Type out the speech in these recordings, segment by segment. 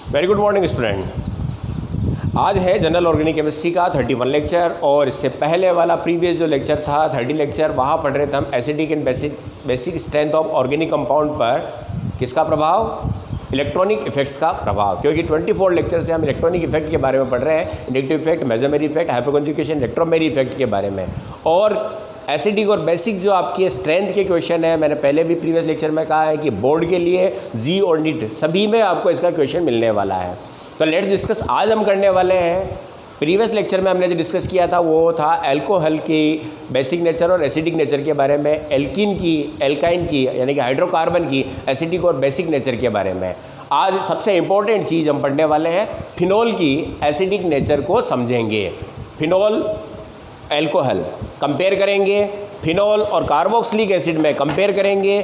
Very good morning student. आज है general organic chemistry का 31 लेक्चर और इससे पहले वाला प्रीवियस जो लेक्चर था 30 लेक्चर, वहाँ पढ़ रहे थे हम acidic and basic strength of organic compound पर किसका प्रभाव, इलेक्ट्रॉनिक इफेक्ट्स का प्रभाव। क्योंकि 24 लेक्चर से हम इलेक्ट्रॉनिक इफेक्ट के बारे में पढ़ रहे हैं, इंडक्टिव इफेक्ट, मेसोमेरी इफेक्ट, हाइपोकंजुगेशन, इलेक्ट्रोमेरी इफेक्ट के बारे में। और एसिडिक और बेसिक जो आपकी स्ट्रेंथ के क्वेश्चन है, मैंने पहले भी प्रीवियस लेक्चर में कहा है कि बोर्ड के लिए जी और नीट सभी में आपको इसका क्वेश्चन मिलने वाला है। तो लेट्स डिस्कस। आज हम करने वाले हैं, प्रीवियस लेक्चर में हमने जो डिस्कस किया था वो था एल्कोहल की बेसिक नेचर और एसिडिक नेचर के बारे में, एल्कीन की, एल्काइन की यानी कि हाइड्रोकार्बन की एसिडिक और बेसिक नेचर के बारे में। आज सबसे इम्पोर्टेंट चीज़ हम पढ़ने वाले हैं, फिनोल की एसिडिक नेचर को समझेंगे। फिनोल एल्कोहल कंपेयर करेंगे, फिनोल और कार्बोक्सिलिक एसिड में कंपेयर करेंगे।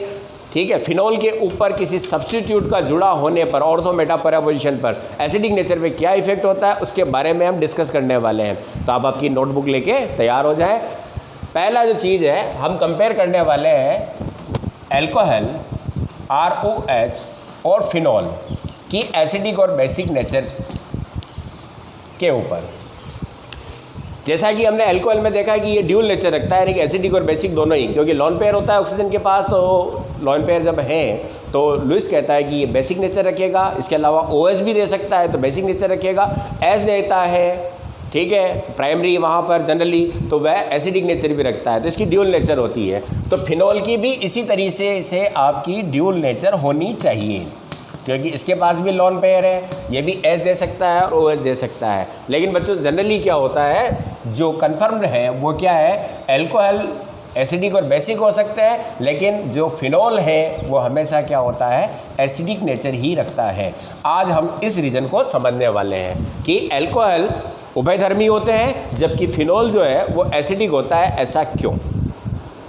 ठीक है, फिनोल के ऊपर किसी सब्स्टिट्यूट का जुड़ा होने पर, ऑर्थो मेटा पैरा पोजीशन पर एसिडिक नेचर पे क्या इफेक्ट होता है उसके बारे में हम डिस्कस करने वाले हैं। तो आप आपकी नोटबुक लेके तैयार हो जाएं। पहला जो चीज़ है हम कंपेयर करने वाले हैं एल्कोहल ROH और फिनोल की एसिडिक और बेसिक नेचर के ऊपर। जैसा कि हमने अल्कोहल में देखा कि ये ड्यूल नेचर रखता है, यानी कि एसिडिक और बेसिक दोनों ही, क्योंकि लॉन पेयर होता है ऑक्सीजन के पास, तो लॉन पेयर जब हैं तो लुइस कहता है कि ये बेसिक नेचर रखेगा। इसके अलावा OH भी दे सकता है तो बेसिक नेचर रखेगा। एस देता है, ठीक है, प्राइमरी वहाँ पर जनरली, तो वह एसिडिक नेचर भी रखता है, तो इसकी ड्यूल नेचर होती है। तो फिनोल की भी इसी तरीके से आपकी ड्यूल नेचर होनी चाहिए, क्योंकि इसके पास भी लॉन पेयर है, ये भी एस दे सकता है और OH दे सकता है। लेकिन बच्चों जनरली क्या होता है, जो कन्फर्म्ड है वो क्या है, एल्कोहल एसिडिक और बेसिक हो सकते हैं, लेकिन जो फिनोल है वो हमेशा क्या होता है, एसिडिक नेचर ही रखता है। आज हम इस रीजन को समझने वाले हैं कि एल्कोहल उभयधर्मी होते हैं जबकि फिनोल जो है वो एसिडिक होता है, ऐसा क्यों।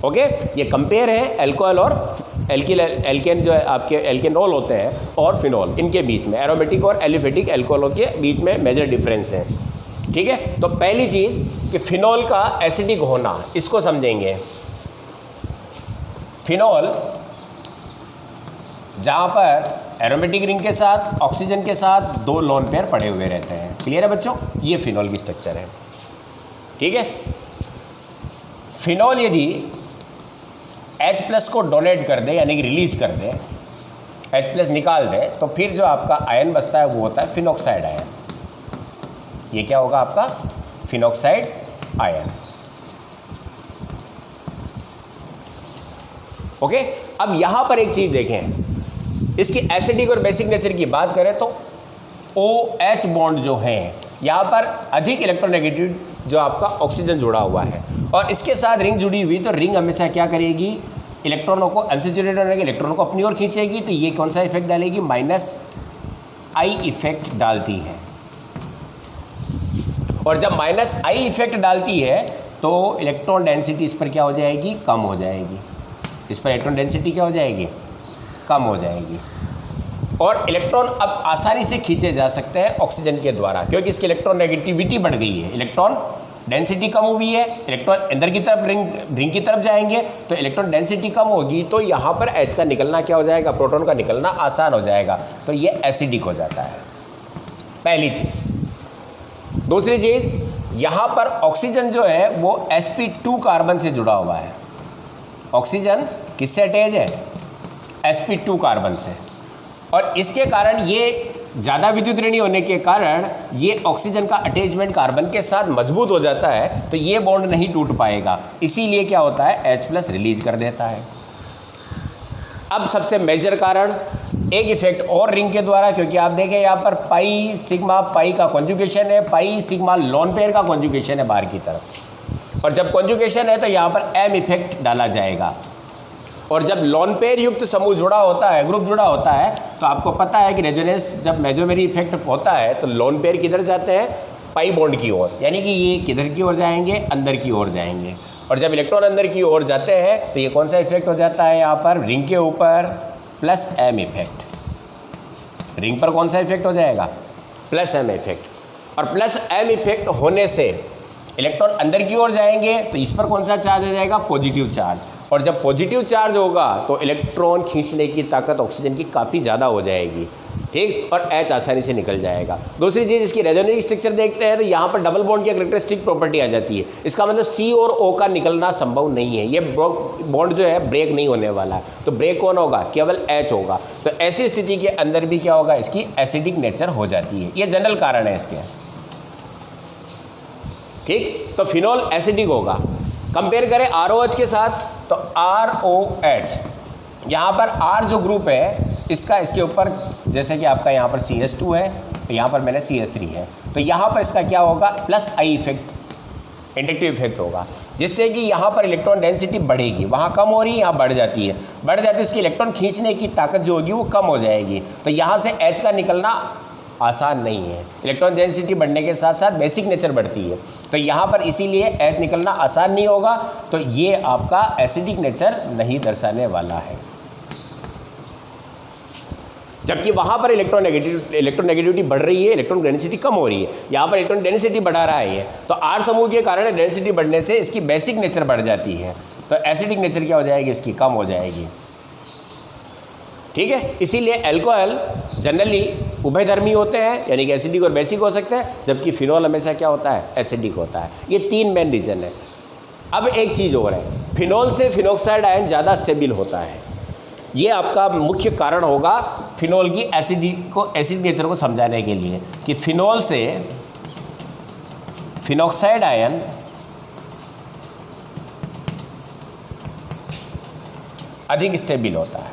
ओके, ये कंपेयर है एल्कोहल और एल्केन जो है आपके एल्केनॉल होते हैं और फिनोल, इनके बीच में एरोमेटिक और एलिफेटिक एल्कोहलों के बीच में मेजर डिफरेंस है। ठीक है, तो पहली चीज़ कि फिनोल का एसिडिक होना, इसको समझेंगे। फिनोल जहाँ पर एरोमेटिक रिंग के साथ ऑक्सीजन के साथ दो लोन पेयर पड़े हुए रहते हैं। क्लियर है बच्चों, ये फिनोल की स्ट्रक्चर है। ठीक है, फिनोल यदि H+ को डोनेट कर दे यानी कि रिलीज कर दे, H+ निकाल दे, तो फिर जो आपका आयन बचता है वो होता है फिनॉक्साइड आयन। ये क्या होगा आपका, फिनॉक्साइड आयन। ओके, अब यहां पर एक चीज देखें, इसकी एसिडिक और बेसिक नेचर की बात करें तो OH बॉन्ड जो है यहां पर अधिक इलेक्ट्रोनेगेटिव जो आपका ऑक्सीजन जुड़ा हुआ है, और इसके साथ रिंग जुड़ी हुई, तो रिंग हमेशा क्या करेगी, इलेक्ट्रॉनों को अनसैचुरेटेड होने के इलेक्ट्रॉनों को अपनी ओर खींचेगी। तो ये कौन सा इफेक्ट डालेगी, -I इफेक्ट डालती है। और जब -I इफेक्ट डालती है तो इलेक्ट्रॉन डेंसिटी इस पर क्या हो जाएगी, कम हो जाएगी। इस पर इलेक्ट्रॉन डेंसिटी क्या हो जाएगी, कम हो जाएगी। और इलेक्ट्रॉन अब आसानी से खींचे जा सकते हैं ऑक्सीजन के द्वारा, क्योंकि इसकी इलेक्ट्रॉन नेगेटिविटी बढ़ गई है, इलेक्ट्रॉन डेंसिटी कम हुई है। इलेक्ट्रॉन अंदर की तरफ रिंग की तरफ जाएंगे तो इलेक्ट्रॉन डेंसिटी कम होगी, तो यहाँ पर H का निकलना क्या हो जाएगा, प्रोटॉन का निकलना आसान हो जाएगा, तो ये एसिडिक हो जाता है। पहली चीज़। दूसरी चीज़, यहाँ पर ऑक्सीजन जो है वो sp2 कार्बन से जुड़ा हुआ है। ऑक्सीजन किससे अटैच है, sp2 कार्बन से, और इसके कारण ये ज़्यादा विद्युत ऋणी होने के कारण ये ऑक्सीजन का अटैचमेंट कार्बन के साथ मजबूत हो जाता है, तो ये बॉन्ड नहीं टूट पाएगा, इसीलिए क्या होता है, H+ रिलीज कर देता है। अब सबसे मेजर कारण एक इफेक्ट और रिंग के द्वारा, क्योंकि आप देखें यहाँ पर पाई सिग्मा पाई का कॉन्जुगेशन है, पाई सिग्मा लॉन पेयर का कॉन्जुगेशन है बाहर की तरफ, और जब कॉन्जुगेशन है तो यहाँ पर M इफेक्ट डाला जाएगा। और जब लॉन पेयर युक्त समूह जुड़ा होता है, ग्रुप जुड़ा होता है, तो आपको पता है कि रेजोनेंस जब मेसोमेरी इफेक्ट होता है तो लॉन पेयर किधर जाते हैं, पाई बॉन्ड की ओर, यानी कि ये किधर की ओर जाएंगे, अंदर की ओर जाएंगे। और जब इलेक्ट्रॉन अंदर की ओर जाते हैं तो ये कौन सा इफेक्ट हो जाता है, यहाँ पर रिंग के ऊपर +M इफेक्ट। रिंग पर कौन सा इफेक्ट हो जाएगा, +M इफेक्ट। और +M इफेक्ट होने से इलेक्ट्रॉन अंदर की ओर जाएंगे तो इस पर कौन सा चार्ज आ जाएगा, पॉजिटिव चार्ज। और जब पॉजिटिव चार्ज होगा तो इलेक्ट्रॉन खींचने की ताकत ऑक्सीजन की काफ़ी ज़्यादा हो जाएगी। ठीक, और H आसानी से निकल जाएगा। दूसरी चीज़ इसकी रेजोनेटिक स्ट्रक्चर देखते हैं तो यहाँ पर डबल बॉन्ड की कैरेक्टरिस्टिक प्रॉपर्टी आ जाती है। इसका मतलब C और O का निकलना संभव नहीं है, ये बॉन्ड जो है ब्रेक नहीं होने वाला है। तो ब्रेक कौन होगा? केवल H होगा। तो ऐसी स्थिति के अंदर भी क्या होगा? इसकी एसिडिक नेचर हो जाती है। ये जनरल कारण है इसके, ठीक। तो फिनोल एसिडिक होगा। कंपेयर करें ROH के साथ तो ROH, यहाँ पर R जो ग्रुप है इसका इसके ऊपर, जैसे कि आपका यहाँ पर CH2 है, यहाँ पर मैंने CH3 है, तो यहाँ पर इसका क्या होगा? Plus I effect, inductive effect होगा, जिससे कि यहाँ पर इलेक्ट्रॉन डेंसिटी बढ़ेगी। वहाँ कम हो रही है, यहाँ बढ़ जाती है, बढ़ जाती है, इसकी इलेक्ट्रॉन खींचने की ताकत जो होगी वो कम हो जाएगी। तो यहाँ से H का निकलना आसान नहीं है। इलेक्ट्रॉन डेंसिटी बढ़ने के साथ साथ बेसिक नेचर बढ़ती है, तो यहाँ पर इसीलिए H निकलना आसान नहीं होगा। तो ये आपका एसिडिक नेचर नहीं दर्शाने वाला है। जबकि वहाँ पर इलेक्ट्रोनेगेटिविटी बढ़ रही है, इलेक्ट्रॉन डेंसिटी कम हो रही है। यहाँ पर इलेक्ट्रॉन डेंसिटी बढ़ा रहा है ये, तो R समूह के कारण डेंसिटी बढ़ने से इसकी बेसिक नेचर बढ़ जाती है, तो एसिडिक नेचर क्या हो जाएगी? इसकी कम हो जाएगी, ठीक है। इसीलिए अल्कोहल जनरली उभयधर्मी होते हैं, यानी कि एसिडिक और बेसिक हो सकते हैं, जबकि फिनोल हमेशा क्या होता है? एसिडिक होता है। ये 3 मेन रीज़न है। अब एक चीज़ और है, फिनोल से फिनोक्साइड आयन ज़्यादा स्टेबल होता है। ये आपका मुख्य कारण होगा फिनोल की एसिड नेचर को समझाने के लिए, कि फिनोल से फिनोक्साइड आयन अधिक स्टेबल होता है।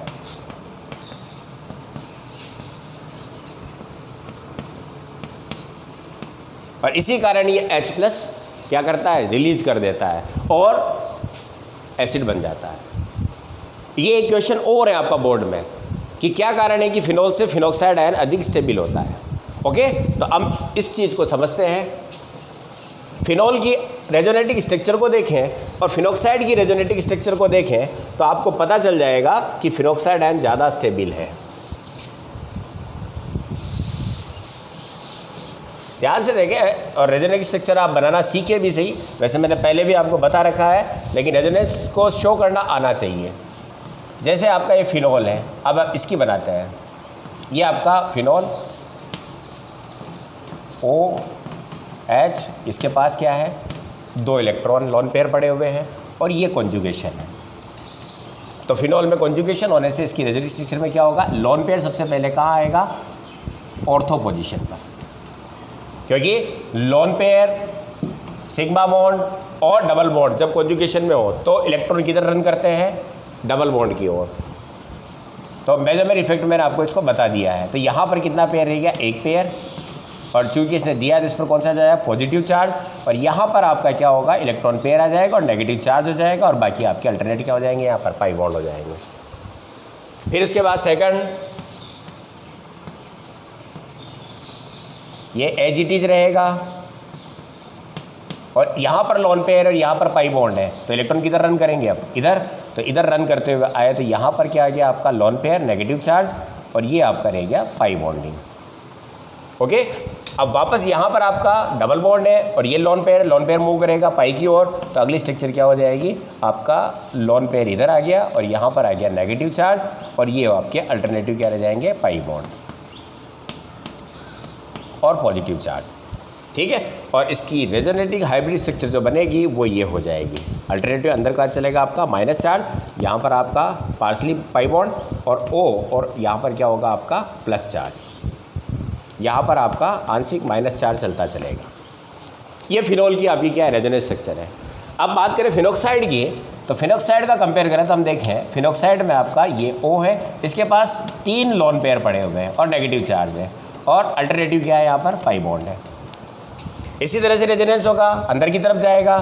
और इसी कारण ये H+ क्या करता है? रिलीज कर देता है और एसिड बन जाता है। ये एक क्वेश्चन और है आपका बोर्ड में कि क्या कारण है कि फिनोल से फिनोक्साइड आयन अधिक स्टेबल होता है। ओके, तो हम इस चीज़ को समझते हैं। फिनोल की रेजोनेटिक स्ट्रक्चर को देखें और फिनोक्साइड की रेजोनेटिक स्ट्रक्चर को देखें तो आपको पता चल जाएगा कि फिनोक्साइड आयन ज़्यादा स्टेबल है। ध्यान से देखें, और रेजोनेटिक स्ट्रक्चर आप बनाना सीखे भी सही, वैसे मैंने पहले भी आपको बता रखा है, लेकिन रेजोनेंस को शो करना आना चाहिए। जैसे आपका ये फिनोल है, अब आप इसकी बनाते हैं। ये आपका फिनोल OH, इसके पास क्या है? 2 इलेक्ट्रॉन लोन पेयर पड़े हुए हैं और ये कॉन्जुगेशन है। तो फिनोल में कॉन्जुगेशन होने से इसकी रेजोनेटिक स्ट्रक्चर में क्या होगा? लोन पेयर सबसे पहले कहाँ आएगा? ऑर्थो पोजीशन पर, क्योंकि लोन पेयर, सिग्मा बॉन्ड और डबल बॉन्ड जब कॉन्जुगेशन में हो तो इलेक्ट्रॉन किधर रन करते हैं? डबल बॉन्ड की ओर। तो मेजरमेंट इफेक्ट मैंने आपको इसको बता दिया है। तो यहाँ पर कितना पेयर रहेगा? 1 पेयर, और चूंकि इसने दिया है तो इस पर कौन सा जाएगा? Positive charge. और यहाँ पर आपका क्या होगा? इलेक्ट्रॉन पेयर आ जाएगा और नेगेटिव चार्ज हो जाएगा, और बाकी आपके अल्टरनेट क्या हो जाएंगे? यहाँ पर पाई बॉन्ड हो जाएंगे। फिर उसके बाद सेकंड, ये एज इट इज रहेगा, और यहाँ पर लोन पेयर और यहाँ पर पाई बॉन्ड है, तो इलेक्ट्रॉन किधर रन करेंगे? अब इधर, तो इधर रन करते हुए आए तो यहाँ पर क्या आ गया? आपका लोन पेयर, नेगेटिव चार्ज, और ये आपका रह गया पाई बॉन्डिंग। ओके, अब वापस यहाँ पर आपका डबल बॉन्ड है और ये लोन पेयर मूव करेगा पाई की ओर, तो अगली स्ट्रक्चर क्या हो जाएगी? आपका लोन पेयर इधर आ गया और यहाँ पर आ गया नेगेटिव चार्ज, और ये आपके अल्टरनेटिव क्या रह जाएंगे? पाई बॉन्ड और पॉजिटिव चार्ज, ठीक है। और इसकी रेजोनेटिक हाइब्रिड स्ट्रक्चर जो बनेगी वो ये हो जाएगी। अल्टरनेटिव अंदर का चलेगा आपका माइनस चार्ज, यहाँ पर आपका पार्सली पाई बॉन्ड और O, और यहाँ पर क्या होगा? आपका प्लस चार्ज, यहाँ पर आपका आंशिक माइनस चार्ज चलता चलेगा। ये फिनोल की आपकी क्या है? रेजोनेंस स्ट्रक्चर है। अब बात करें फिनोक्साइड की, तो फिनोक्साइड का कंपेयर करें तो हम देखें फिनोक्साइड में आपका ये O है, इसके पास 3 लोन पेयर पड़े हुए हैं और नेगेटिव चार्ज है, और अल्टरनेटिव क्या है? यहाँ पर पाई बॉन्ड है। इसी तरह से रेजोनेंस होगा, अंदर की तरफ जाएगा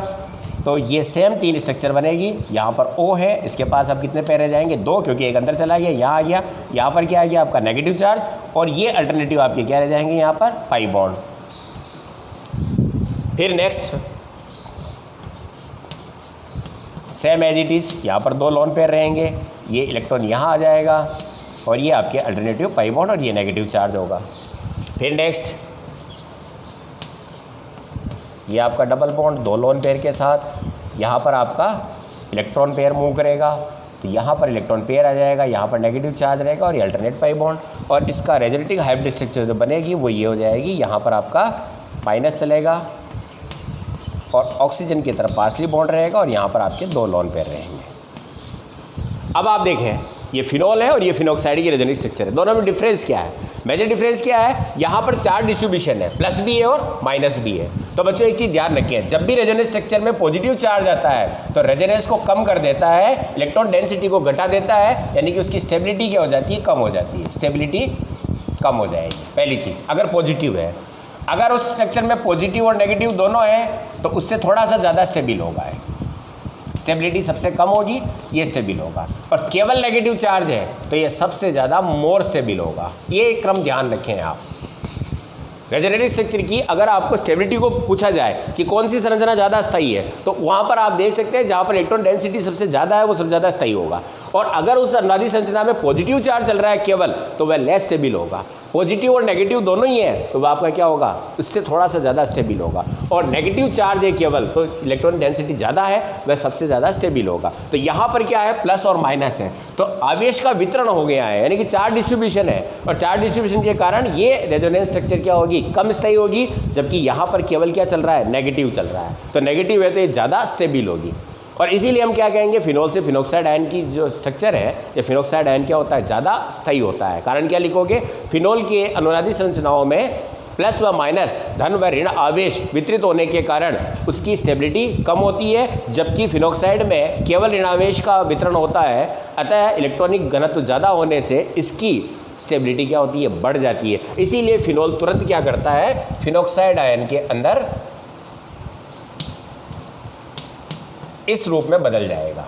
तो ये सेम 3 स्ट्रक्चर बनेगी। यहाँ पर O है, इसके पास अब कितने पेयर रह जाएंगे? 2, क्योंकि एक अंदर चला गया, यहाँ आ गया। यहाँ पर क्या आ गया? आपका नेगेटिव चार्ज, और ये अल्टरनेटिव आपके क्या रह जाएंगे? यहाँ पर पाई बॉन्ड। फिर next same as it is, यहाँ पर 2 लोन पेयर रहेंगे, ये इलेक्ट्रॉन यहाँ आ जाएगा और ये आपके अल्टरनेटिव पाई बॉन्ड और ये नेगेटिव चार्ज होगा। फिर नेक्स्ट ये आपका डबल बॉन्ड 2 लोन पेयर के साथ, यहाँ पर आपका इलेक्ट्रॉन पेयर मूव करेगा तो यहाँ पर इलेक्ट्रॉन पेयर आ जाएगा, यहाँ पर नेगेटिव चार्ज रहेगा और ये अल्टरनेट पाई बॉन्ड, और इसका रेजोनेटिंग हाइब्रिड स्ट्रक्चर जो बनेगी वो ये हो जाएगी, यहाँ पर आपका माइनस चलेगा और ऑक्सीजन की तरफ पासली बॉन्ड रहेगा और यहाँ पर आपके 2 लोन पेयर रहेंगे। अब आप देखें ये फिनॉल है और ये फिनॉक्साइड की रेजोनेटिंग स्ट्रक्चर है, दोनों में डिफरेंस क्या है? मेजर डिफरेंस क्या है? यहाँ पर चार्ज डिस्ट्रीब्यूशन है, प्लस भी है और माइनस भी है। तो बच्चों एक चीज़ ध्यान रखिए, जब भी रेजोनेंस स्ट्रक्चर में पॉजिटिव चार्ज आता है तो रेजोनेंस को कम कर देता है, इलेक्ट्रॉन डेंसिटी को घटा देता है, यानी कि उसकी स्टेबिलिटी क्या हो जाती है? कम हो जाती है, स्टेबिलिटी कम हो जाएगी। पहली चीज़, अगर पॉजिटिव है, अगर उस स्ट्रक्चर में पॉजिटिव और नेगेटिव दोनों है तो उससे थोड़ा सा ज़्यादा स्टेबल होगा, स्टेबिलिटी सबसे कम होगी, ये स्टेबल होगा। और केवल नेगेटिव चार्ज है तो ये सबसे ज़्यादा मोर स्टेबल होगा। ये क्रम ध्यान रखें आप। रेजोनेटिंग स्ट्रक्चर की अगर आपको स्टेबिलिटी को पूछा जाए कि कौन सी संरचना ज़्यादा स्थायी है, तो वहाँ पर आप देख सकते हैं जहाँ पर इलेक्ट्रॉन डेंसिटी सबसे ज़्यादा है वो सबसे ज़्यादा स्थायी होगा। और अगर उस अनुनादी संरचना में पॉजिटिव चार्ज चल रहा है केवल, तो वह लेस स्टेबल होगा। पॉजिटिव और नेगेटिव दोनों ही है तो वह आपका क्या होगा? उससे थोड़ा सा ज़्यादा स्टेबल होगा। और नेगेटिव चार्ज है केवल, तो इलेक्ट्रॉन डेंसिटी ज़्यादा है, वह सबसे ज़्यादा स्टेबल होगा। तो यहाँ पर क्या है? प्लस और माइनस है, तो आवेश का वितरण हो गया है, यानी कि चार्ज डिस्ट्रीब्यूशन है। और चार्ज डिस्ट्रीब्यूशन के कारण ये रेजोनेंस स्ट्रक्चर क्या होगी? कम स्थायी होगी, जबकि यहाँ पर केवल क्या चल रहा है? नेगेटिव चल रहा है। तो नेगेटिव है तो ये ज़्यादा स्टेबल होगी। और इसीलिए हम क्या कहेंगे, फिनॉल से फिनॉक्साइड आयन की जो स्ट्रक्चर है, ये फिनॉक्साइड आयन क्या होता है? ज़्यादा स्थायी होता है। कारण क्या लिखोगे? फिनॉल के अनुनादी संरचनाओं में प्लस व माइनस, धन व ऋण आवेश वितरित होने के कारण उसकी स्टेबिलिटी कम होती है, जबकि फिनॉक्साइड में केवल ऋणावेश का वितरण होता है। अतः इलेक्ट्रॉनिक घनत्व ज़्यादा होने से इसकी स्टेबिलिटी क्या होती है? बढ़ जाती है। इसीलिए फिनॉल तुरंत क्या करता है? फिनॉक्साइड आयन के अंदर इस रूप में बदल जाएगा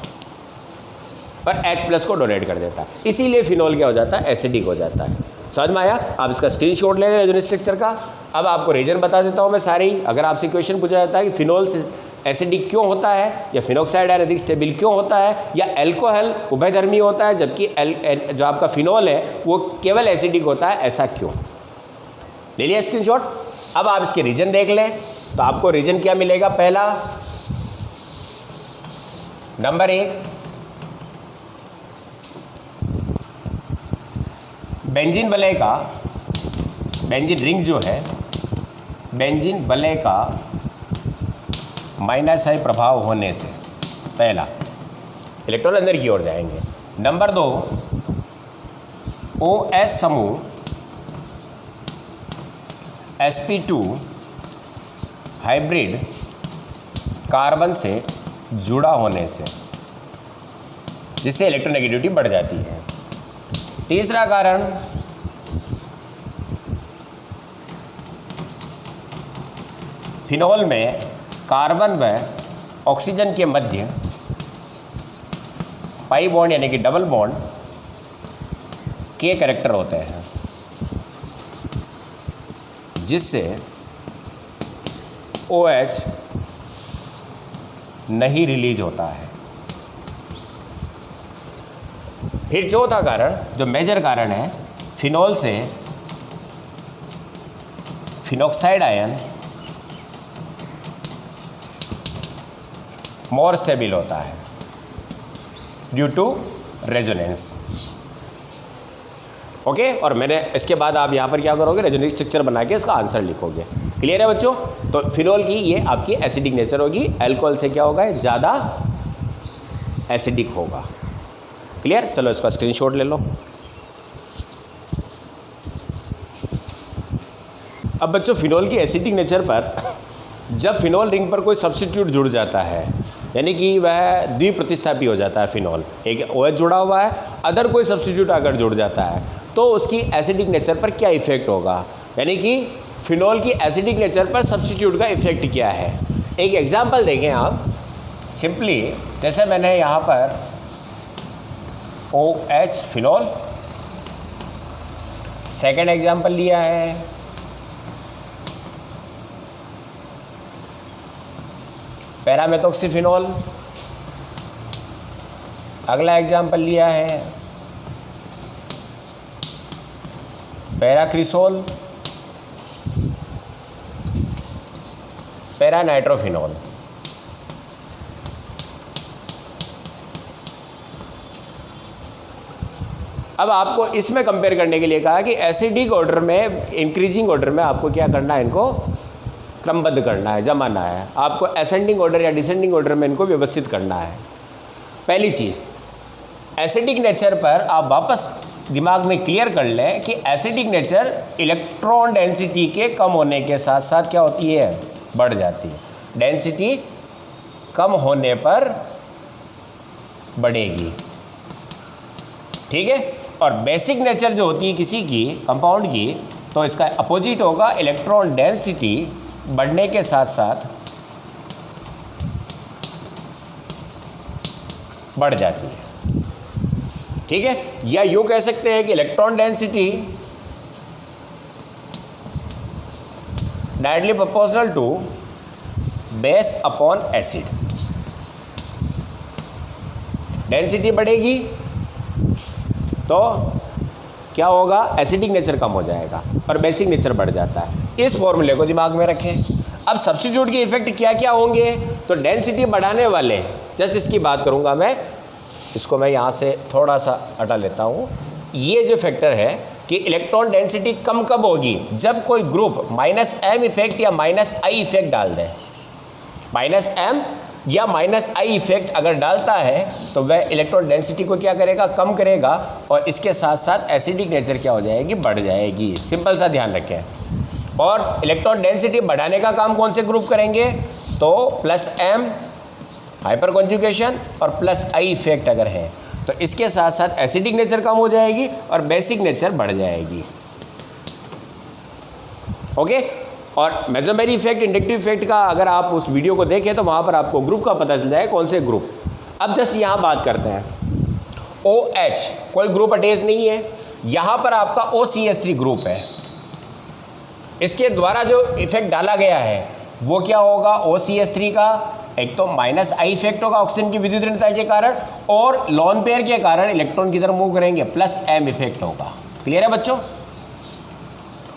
और H+ को डोनेट कर देता है। इसीलिए फिनॉल क्या हो जाता है? एसिडिक हो जाता है। समझ में आया? आप इसका स्क्रीनशॉट ले लें रेजोनेंस स्ट्रक्चर का। अब आपको रीजन बता देता हूँ मैं सारे ही। अगर आपसे क्वेश्चन पूछा जाता है कि फिनॉल से एसिडिक क्यों होता है, या फिनॉक्साइड आयन अधिक स्टेबल क्यों होता है, या एल्कोहल उभयधर्मी होता है जबकि जो आपका फिनॉल है वो केवल एसिडिक होता है, ऐसा क्यों? ले लिया स्क्रीनशॉट। अब आप इसके रीजन देख लें तो आपको रीजन क्या मिलेगा? पहला, नंबर 1, बेंजीन वलय का, बेंजीन रिंग जो है, बेंजीन वलय का माइनस आई प्रभाव होने से पहला इलेक्ट्रॉन अंदर की ओर जाएंगे। नंबर 2, OH समूह sp2 हाइब्रिड कार्बन से जुड़ा होने से, जिससे इलेक्ट्रोनेगेटिविटी बढ़ जाती है। तीसरा कारण, फिनॉल में कार्बन व ऑक्सीजन के मध्य पाई बॉन्ड यानी कि डबल बॉन्ड के कैरेक्टर होते हैं, जिससे OH नहीं रिलीज होता है। फिर चौथा कारण, जो मेजर कारण है, फिनॉल से फिनॉक्साइड आयन मोर स्टेबल होता है ड्यू टू रेजोनेंस। ओके, और मैंने इसके बाद आप यहाँ पर क्या करोगे? रेजोनेटिक स्ट्रक्चर बना के इसका आंसर लिखोगे। क्लियर है बच्चों? तो फिनॉल की ये आपकी एसिडिक नेचर होगी, अल्कोहल से क्या होगा? ज़्यादा एसिडिक होगा। क्लियर? चलो इसका स्क्रीनशॉट ले लो। अब बच्चों फिनॉल की एसिडिक नेचर पर जब फिनॉल रिंग पर कोई सब्स्टिट्यूट जुड़ जाता है, यानी कि वह द्विप्रतिस्थापी हो जाता है, फिनॉल एक OH जुड़ा हुआ है, अदर कोई सब्स्टिट्यूट अगर जुड़ जाता है, तो उसकी एसिडिक नेचर पर क्या इफेक्ट होगा? यानी कि फिनॉल की एसिडिक नेचर पर सब्स्टिट्यूट का इफेक्ट क्या है? एक एग्जांपल देखें आप। सिंपली जैसे मैंने यहाँ पर OH फिनॉल, सेकेंड एग्जांपल लिया है पैरामेथॉक्सीफिनॉल, अगला एग्जांपल लिया है पैराक्रिसोल, पैरानाइट्रोफिनॉल। अब आपको इसमें कंपेयर करने के लिए कहा कि एसिडिक ऑर्डर में, इंक्रीजिंग ऑर्डर में आपको क्या करना है, इनको क्रमबद्ध करना है, जमाना है। आपको असेंडिंग ऑर्डर या डिसेंडिंग ऑर्डर में इनको व्यवस्थित करना है। पहली चीज़, एसिडिक नेचर पर आप वापस दिमाग में क्लियर कर लें कि एसिडिक नेचर इलेक्ट्रॉन डेंसिटी के कम होने के साथ साथ क्या होती है, बढ़ जाती है। डेंसिटी कम होने पर बढ़ेगी, ठीक है। और बेसिक नेचर जो होती है किसी की कंपाउंड की, तो इसका अपोजिट होगा, इलेक्ट्रॉन डेंसिटी बढ़ने के साथ साथ बढ़ जाती है, ठीक है। या यूं कह सकते हैं कि electron density directly proportional to base upon acid. Density बढ़ेगी तो क्या होगा, एसिडिक नेचर कम हो जाएगा और बेसिक नेचर बढ़ जाता है। इस फॉर्मूले को दिमाग में रखें। अब सब्स्टिट्यूट के इफेक्ट क्या क्या होंगे, तो डेंसिटी बढ़ाने वाले, जस्ट इसकी बात करूंगा मैं, इसको मैं यहाँ से थोड़ा सा हटा लेता हूँ। ये जो फैक्टर है कि इलेक्ट्रॉन डेंसिटी कम कब होगी, जब कोई ग्रुप -m इफेक्ट या -i इफेक्ट डाल दे। -m या -i इफेक्ट अगर डालता है तो वह इलेक्ट्रॉन डेंसिटी को क्या करेगा, कम करेगा, और इसके साथ साथ एसिडिक नेचर क्या हो जाएगी, बढ़ जाएगी। सिंपल सा ध्यान रखें। और इलेक्ट्रॉन डेंसिटी बढ़ाने का काम कौन से ग्रुप करेंगे, तो +m हाइपर कॉन्जुगेशन और +i इफेक्ट अगर है तो इसके साथ साथ एसिडिक नेचर कम हो जाएगी और बेसिक नेचर बढ़ जाएगी, ओके। और मेसोमेरी इफेक्ट, इंडक्टिव इफेक्ट का अगर आप उस वीडियो को देखें तो वहाँ पर आपको ग्रुप का पता चल जाए कौन से ग्रुप। अब जस्ट यहाँ बात करते हैं, OH कोई ग्रुप अटैच नहीं है, यहाँ पर आपका OCH3 ग्रुप है। इसके द्वारा जो इफेक्ट डाला गया है वो क्या होगा, OCH3 का एक तो -i इफेक्ट होगा ऑक्सीजन की विद्युत ऋणता के कारण, और लोन पेयर के कारण इलेक्ट्रॉन की तरफ मूव करेंगे, +m इफेक्ट होगा। क्लियर है बच्चों।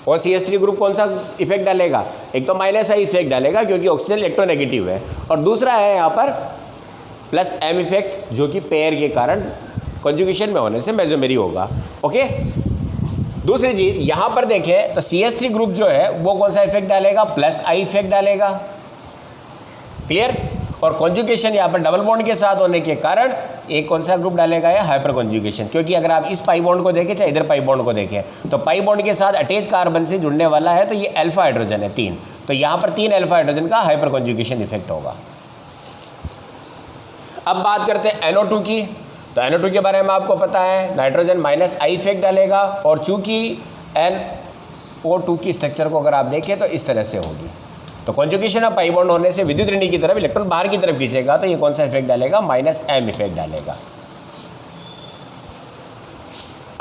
OCH3 ग्रुप कौन सा इफेक्ट डालेगा, एक तो -i इफेक्ट डालेगा क्योंकि ऑक्सीजन इलेक्ट्रोनेगेटिव है, और दूसरा है यहाँ पर +m इफेक्ट जो कि पेयर के कारण कॉन्जुगेशन में होने से मेसोमेरी होगा, ओके। दूसरी चीज यहाँ पर देखें तो CH3 ग्रुप जो है वो कौन सा इफेक्ट डालेगा, +i इफेक्ट डालेगा, क्लियर। और कॉन्जुगेशन यहाँ पर डबल बॉन्ड के साथ होने के कारण एक कौन सा ग्रुप डालेगा, है हाइपर कॉन्जुगेशन, क्योंकि अगर आप इस पाई बॉन्ड को देखें चाहे इधर पाई बॉन्ड को देखें तो पाई बॉन्ड के साथ अटैच कार्बन से जुड़ने वाला है, तो ये अल्फा हाइड्रोजन है 3, तो यहाँ पर 3 अल्फा हाइड्रोजन का हाइपर कॉन्जुगेशन इफेक्ट होगा। अब बात करते हैं NO2 की, तो NO2 के बारे में आपको पता है, नाइट्रोजन -i इफेक्ट डालेगा, और चूंकि NO2 की स्ट्रक्चर को अगर आप देखें तो इस तरह से होगी, तो कॉन्जुगेशन ऑफ पाई बॉन्ड होने से विद्युत ऋणी की तरफ इलेक्ट्रॉन बाहर की तरफ खींचेगा, तो ये कौन सा इफेक्ट डालेगा, -m इफेक्ट डालेगा।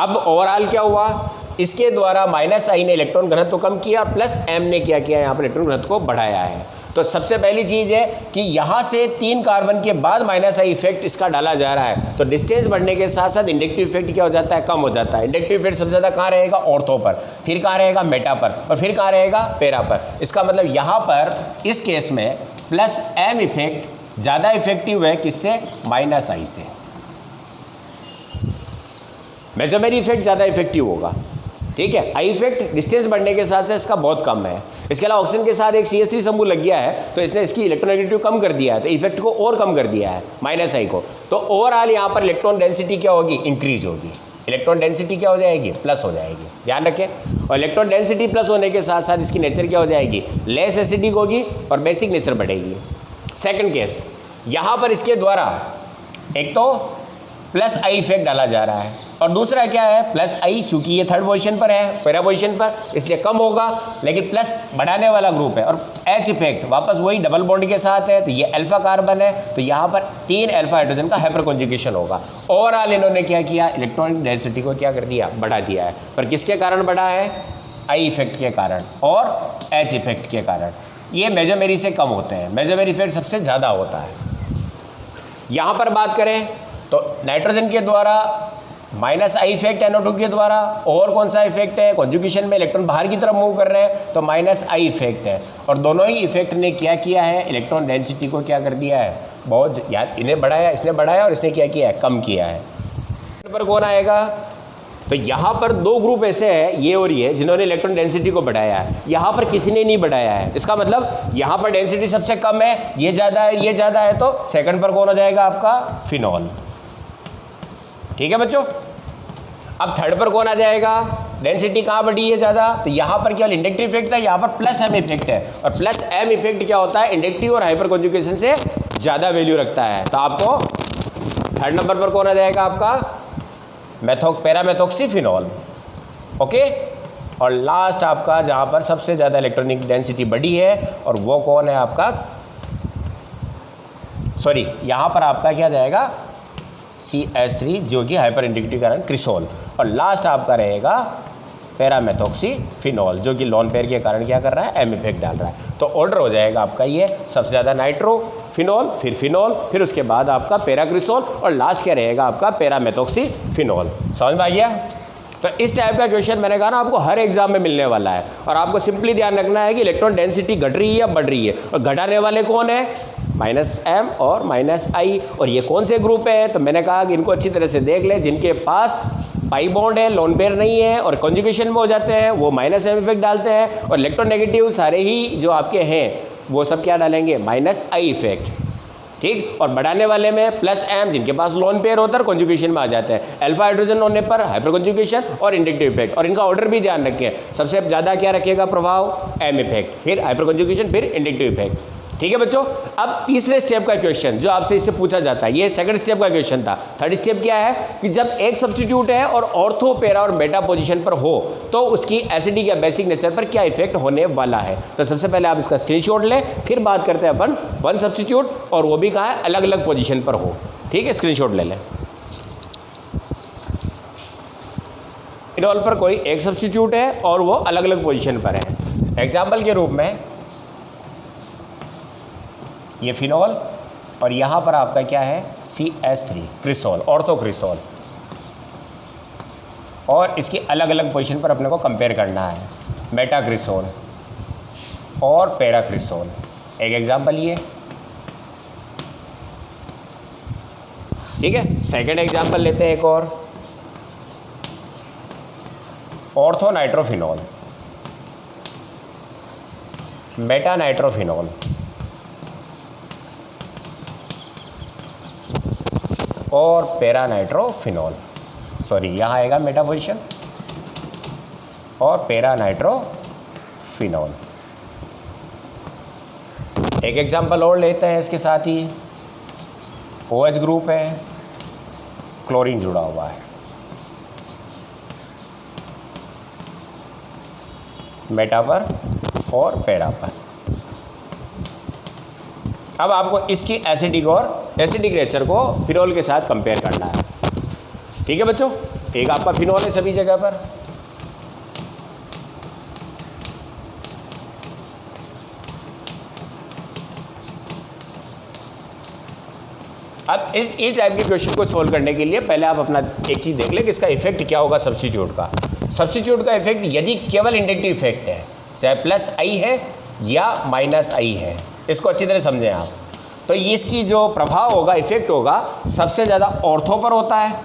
अब ओवरऑल क्या हुआ, इसके द्वारा -i ने इलेक्ट्रॉन घनत्व कम किया, +m ने क्या किया, यहाँ पर इलेक्ट्रॉन घनत्व को बढ़ाया है। तो सबसे पहली चीज़ है कि यहाँ से 3 कार्बन के बाद -i इफेक्ट इसका डाला जा रहा है, तो डिस्टेंस बढ़ने के साथ साथ इंडक्टिव इफेक्ट क्या हो जाता है, कम हो जाता है। इंडक्टिव इफेक्ट सबसे ज़्यादा कहाँ रहेगा, ऑर्थो पर, फिर कहाँ रहेगा, मेटा पर, और फिर कहाँ रहेगा, पैरा पर। इसका मतलब यहाँ पर इस केस में +m इफेक्ट ज़्यादा इफेक्टिव है, किससे, -i से। मेसोमेरी इफेक्ट ज़्यादा इफेक्टिव होगा, ठीक है। आई इफेक्ट डिस्टेंस बढ़ने के साथ साथ इसका बहुत कम है। इसके अलावा ऑक्सीजन के साथ एक CH3 समूह लग गया है, तो इसने इसकी इलेक्ट्रोनेगेटिव कम कर दिया है, तो इफेक्ट को और कम कर दिया है, -i को। तो ओवरऑल यहाँ पर इलेक्ट्रॉन डेंसिटी क्या होगी, इंक्रीज होगी। इलेक्ट्रॉन डेंसिटी क्या हो जाएगी, प्लस हो जाएगी, ध्यान रखें। और इलेक्ट्रॉन डेंसिटी प्लस होने के साथ साथ इसकी नेचर क्या हो जाएगी, लेस एसिडिक होगी और बेसिक नेचर बढ़ेगी। सेकेंड केस, यहाँ पर इसके द्वारा एक तो +i इफेक्ट डाला जा रहा है, और दूसरा क्या है, +i, चूंकि ये थर्ड पोजीशन पर है, पैरा पोजीशन पर, इसलिए कम होगा, लेकिन प्लस बढ़ाने वाला ग्रुप है। और H इफेक्ट वापस वही डबल बॉन्ड के साथ है, तो ये अल्फा कार्बन है, तो यहाँ पर 3 अल्फा हाइड्रोजन का हाइपर कॉन्जुगेशन होगा। ओवरऑल इन्होंने क्या किया, इलेक्ट्रॉनिक डेंसिटी को क्या कर दिया, बढ़ा दिया है। पर किसके कारण बढ़ा है, I इफेक्ट के कारण और H इफेक्ट के कारण। ये मेसोमेरी से कम होते हैं, मेसोमेरी इफेक्ट सबसे ज़्यादा होता है। यहाँ पर बात करें तो नाइट्रोजन के द्वारा -i इफेक्ट, NO2 के द्वारा, और कौन सा इफेक्ट है, कॉन्जुगेशन में इलेक्ट्रॉन बाहर की तरफ मूव कर रहे हैं, तो -i इफेक्ट है। और दोनों ही इफेक्ट ने क्या किया है, इलेक्ट्रॉन डेंसिटी को क्या कर दिया है, बहुत यार, इन्हें बढ़ाया, इसने बढ़ाया, और इसने क्या किया है, कम किया है। पर कौन आएगा, तो यहाँ पर दो ग्रुप ऐसे हैं, ये और ये, जिन्होंने इलेक्ट्रॉन डेंसिटी को बढ़ाया है, यहाँ पर किसी ने नहीं बढ़ाया है। इसका मतलब यहाँ पर डेंसिटी सबसे कम है, ये ज़्यादा है, ये ज़्यादा है, तो सेकंड पर कौन हो जाएगा आपका? फिनॉल। ठीक है बच्चों। अब थर्ड पर कौन आ जाएगा? डेंसिटी कहाँ बढ़ी है ज़्यादा, तो यहाँ पर केवल इंडक्टिव इफेक्ट था, यहाँ पर प्लस एम इफेक्ट है। और प्लस एम इफेक्ट क्या होता है? इंडक्टिव और हाइपर कॉन्जुगेशन से ज़्यादा वैल्यू रखता है। तो आपको थर्ड नंबर पर कौन आ जाएगा आपका? पैरामेथॉक्सीफिनॉल। ओके। और लास्ट आपका जहाँ पर सबसे ज़्यादा इलेक्ट्रॉनिक डेंसिटी बढ़ी है, और वो कौन है आपका? सॉरी, यहाँ पर आपका क्या जाएगा? CH3, जो कि हाइपर इंडक्टिव कारण क्रिसोल। और लास्ट आपका रहेगा पैरामेथॉक्सीफिनॉल, जो कि लॉन पेयर के कारण क्या कर रहा है? एम इफेक्ट डाल रहा है। तो ऑर्डर हो जाएगा आपका ये, सबसे ज़्यादा नाइट्रोफिनॉल, फिर फिनॉल, फिर उसके बाद आपका पैराक्रिसोल, और लास्ट क्या रहेगा आपका? पैरामेथॉक्सीफिनॉल। समझ में आ गया? तो इस टाइप का क्वेश्चन मैंने कहा ना आपको हर एग्जाम में मिलने वाला है। और आपको सिंपली ध्यान रखना है कि इलेक्ट्रॉन डेंसिटी घट रही है या बढ़ रही है, और घटाने वाले कौन है? -m और -I। और ये कौन से ग्रुप है? तो मैंने कहा कि इनको अच्छी तरह से देख ले, जिनके पास पाई बॉन्ड है, लोन पेयर नहीं है और कॉन्जुगेशन में हो जाते हैं, वो -m इफेक्ट डालते हैं। और इलेक्ट्रोनेगेटिव सारे ही जो आपके हैं वो सब क्या डालेंगे? -I effect. ठीक। और बढ़ाने वाले में +m, जिनके पास लोन पेयर होता है, कॉन्जुगेशन में आ जाते हैं। अल्फा हाइड्रोजन होने पर हाइपर कॉन्जुगेशन और इंडक्टिव इफेक्ट। और इनका ऑर्डर भी ध्यान रखें, सबसे ज़्यादा क्या रखेगा प्रभाव? m इफेक्ट, फिर हाइपर कॉन्जुगेशन, फिर इंडक्टिव इफेक्ट। ठीक है बच्चों। अब तीसरे स्टेप का क्वेश्चन जो आपसे इससे पूछा जाता है, ये सेकंड स्टेप का क्वेश्चन था। थर्ड स्टेप क्या है कि जब एक सब्स्टिट्यूट है और ऑर्थो, पैरा और मेटा पोजीशन पर हो, तो उसकी एसिडिक या बेसिक नेचर पर क्या इफेक्ट होने वाला है। तो सबसे पहले आप इसका स्क्रीनशॉट लें, फिर बात करते हैं अपन वन सब्स्टिट्यूट, और वो भी कहाँ है? अलग अलग पोजीशन पर हो। ठीक है, स्क्रीनशॉट ले लें। इनॉल पर कोई एक सब्स्टिट्यूट है और वो अलग अलग पोजीशन पर है। एग्जाम्पल के रूप में ये फिनॉल, और यहाँ पर आपका क्या है? CH3 cresol, ऑर्थोक्रिसोल। और इसकी अलग अलग पोजीशन पर अपने को कंपेयर करना है, मेटाक्रिसोल और पैराक्रिसोल। एक एग्जांपल ये, ठीक है। सेकंड एग्जांपल लेते हैं एक और, ऑर्थोनाइट्रोफिनॉल, मेटानाइट्रोफिनॉल और पैरानाइट्रोफिनॉल। सॉरी, यहाँ आएगा मेटा पोजीशन और पैरानाइट्रोफिनॉल। एक एग्जांपल और लेते हैं इसके साथ ही, OH ग्रुप है, क्लोरीन जुड़ा हुआ है, मेटा पर और पैरा पर। अब आपको इसकी एसिडिक नेचर को फिनॉल के साथ कंपेयर करना है। ठीक है बच्चों। एक आपका फिनॉल है सभी जगह पर, अब इस टाइप के क्वेश्चन को सोल्व करने के लिए पहले आप अपना एक चीज़ देख लें कि इसका इफेक्ट क्या होगा सब्स्टिट्यूट का। सब्स्टिट्यूट का इफेक्ट यदि केवल इंडक्टिव इफेक्ट है, चाहे +I है या -I है, इसको अच्छी तरह समझें आप, तो इसकी जो प्रभाव होगा, इफेक्ट होगा, सबसे ज़्यादा ऑर्थो पर होता है।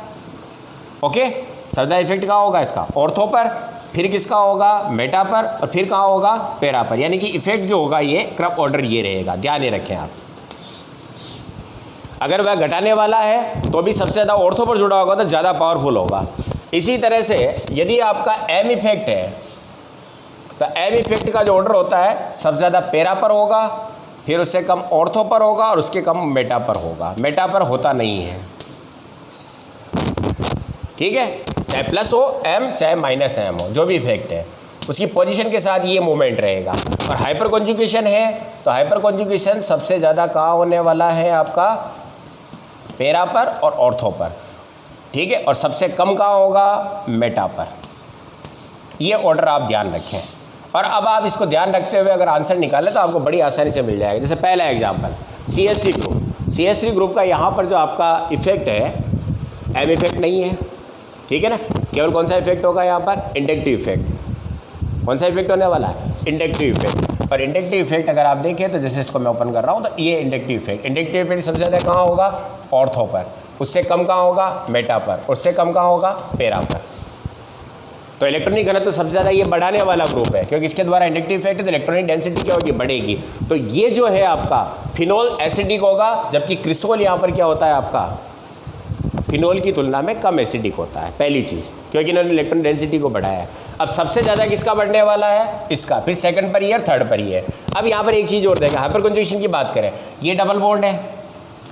ओके, सबसे ज़्यादा इफेक्ट कहाँ होगा इसका? ऑर्थो पर, फिर किसका होगा? मेटा पर, और फिर कहाँ होगा? पैरा पर। यानी कि इफेक्ट जो होगा ये क्रम ऑर्डर ये रहेगा, ध्यान ये रखें आप। अगर वह घटाने वाला है तो भी सबसे ज़्यादा ऑर्थो पर जुड़ा होगा, तो ज़्यादा पावरफुल होगा। इसी तरह से यदि आपका एम इफेक्ट है, तो एम इफेक्ट का जो ऑर्डर होता है सबसे ज़्यादा पैरा पर होगा, फिर उससे कम ऑर्थो पर होगा, और उसके कम मेटा पर होगा। मेटा पर होता नहीं है। ठीक है, चाहे प्लस हो एम, चाहे -M हो, जो भी इफेक्ट है उसकी पोजीशन के साथ ये मूवमेंट रहेगा। और हाइपर कॉन्जुगेशन है, तो हाइपर कॉन्जुगेशन सबसे ज़्यादा कहाँ होने वाला है? आपका पैरा पर और ऑर्थो पर। ठीक है, और सबसे कम कहाँ होगा? मेटा पर। ये ऑर्डर आप ध्यान रखें। और अब आप इसको ध्यान रखते हुए अगर आंसर निकालें तो आपको बड़ी आसानी से मिल जाएगा। जैसे पहला example CH3 group, CH3 group का यहाँ पर जो आपका इफेक्ट है, एम इफेक्ट नहीं है। ठीक है ना, केवल कौन सा इफेक्ट होगा यहाँ पर? Inductive effect. कौन सा इफेक्ट होने वाला है? Inductive effect. और इंडक्टिव इफेक्ट अगर आप देखें तो जैसे इसको मैं ओपन कर रहा हूँ, तो ये इंडक्टिव इफेक्ट सबसे ज़्यादा कहाँ होगा? ऑर्थो पर। उससे कम कहाँ होगा? मेटा पर। उससे कम कहाँ होगा? पैरा पर। तो इलेक्ट्रॉनिक घनत्व सबसे ज़्यादा ये बढ़ाने वाला ग्रुप है, क्योंकि इसके द्वारा इंडक्टिव इफेक्ट है तो इलेक्ट्रॉनिक डेंसिटी क्या होगी, बढ़ेगी। तो ये जो है आपका फिनोल एसिडिक होगा, जबकि क्रिसोल यहाँ पर क्या होता है आपका फिनोल की तुलना में कम एसिडिक होता है, पहली चीज़, क्योंकि इन्होंने इलेक्ट्रॉन डेंसिटी को बढ़ाया है। अब सबसे ज़्यादा किसका बढ़ने वाला है, इसका, फिर सेकंड पर ही है, थर्ड पर ही है। अब यहाँ पर एक चीज़ और देखें, हाइपर कंजुगेशन की बात करें, ये डबल बॉन्ड है,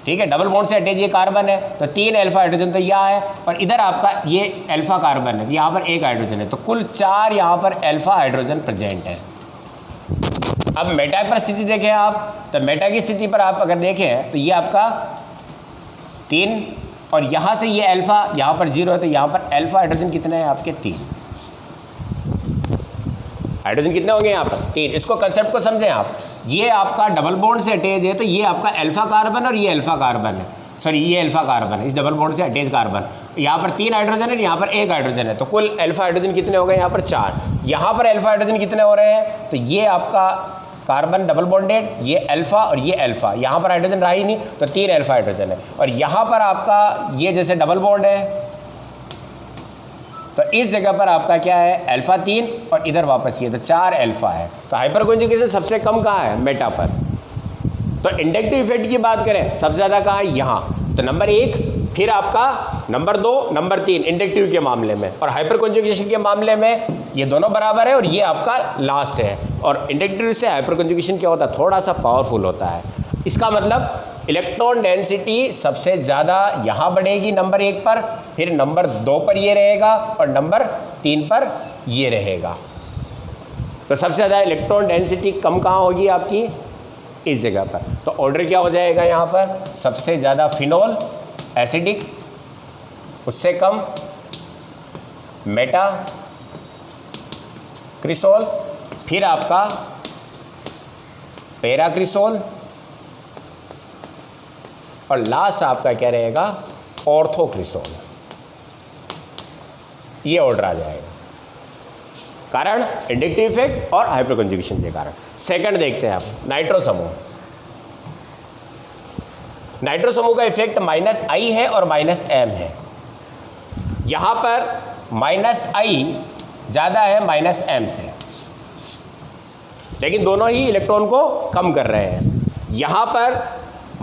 ठीक है, डबल बॉन्ड से अटैच ये कार्बन है, तो 3 अल्फा हाइड्रोजन तो यहाँ है, और इधर आपका ये अल्फा कार्बन है, यहाँ पर 1 हाइड्रोजन है, तो कुल 4 यहाँ पर अल्फा हाइड्रोजन प्रेजेंट है। अब मेटा पर स्थिति देखें आप, तो मेटा की स्थिति पर आप अगर देखें तो ये आपका 3, और यहाँ से ये अल्फा यहाँ पर 0 है, तो यहाँ पर अल्फा हाइड्रोजन कितने हैं आपके 3 हाइड्रोजन कितने होंगे यहाँ पर 3। इसको कंसेप्ट को समझें आप, ये आपका डबल बॉन्ड से अटैच है, तो ये आपका अल्फा कार्बन और ये अल्फा कार्बन है, सॉरी ये अल्फा कार्बन है, इस डबल बॉन्ड से अटैच कार्बन, यहाँ पर 3 हाइड्रोजन है, यहाँ पर 1 हाइड्रोजन है, तो कुल अल्फा हाइड्रोजन कितने हो गए यहाँ पर 4। यहाँ पर अल्फा हाइड्रोजन कितने हो रहे हैं, तो ये आपका कार्बन डबल बॉन्डेड, ये अल्फा और ये अल्फा, यहाँ पर हाइड्रोजन रहा ही नहीं, तो 3 अल्फा हाइड्रोजन है, और यहाँ पर आपका ये जैसे डबल बॉन्ड है, तो इस जगह पर आपका क्या है अल्फा 3, और इधर वापस ये, तो 4 अल्फा है। तो हाइपर कंजुगेशन सबसे कम कहाँ है, मेटा पर। तो इंडक्टिव इफेक्ट की बात करें सबसे ज़्यादा कहाँ है, यहाँ, तो नंबर 1, फिर आपका नंबर 2, नंबर 3 इंडक्टिव के मामले में, और हाइपर कंजुगेशन के मामले में ये दोनों बराबर है, और ये आपका लास्ट है। और इंडक्टिव से हाइपर कंजुगेशन क्या होता है, थोड़ा सा पावरफुल होता है। इसका मतलब इलेक्ट्रॉन डेंसिटी सबसे ज़्यादा यहाँ बढ़ेगी नंबर 1 पर, फिर नंबर 2 पर ये रहेगा, और नंबर 3 पर ये रहेगा। तो सबसे ज़्यादा इलेक्ट्रॉन डेंसिटी कम कहाँ होगी आपकी, इस जगह पर। तो ऑर्डर क्या हो जाएगा यहाँ पर, सबसे ज़्यादा फिनोल एसिडिक, उससे कम मेटा क्रिसोल, फिर आपका पैरा क्रिसोल, और लास्ट आपका क्या रहेगा ऑर्थो क्रिसोल। ये ऑर्डर आ जाएगा, कारण इंडक्टिव इफेक्ट और हाइपर कंजुगेशन के कारण। सेकंड देखते हैं आप, नाइट्रो समूह। नाइट्रो समूह का इफेक्ट -I है और -M है। यहां पर -I ज़्यादा है -M से, लेकिन दोनों ही इलेक्ट्रॉन को कम कर रहे हैं। यहाँ पर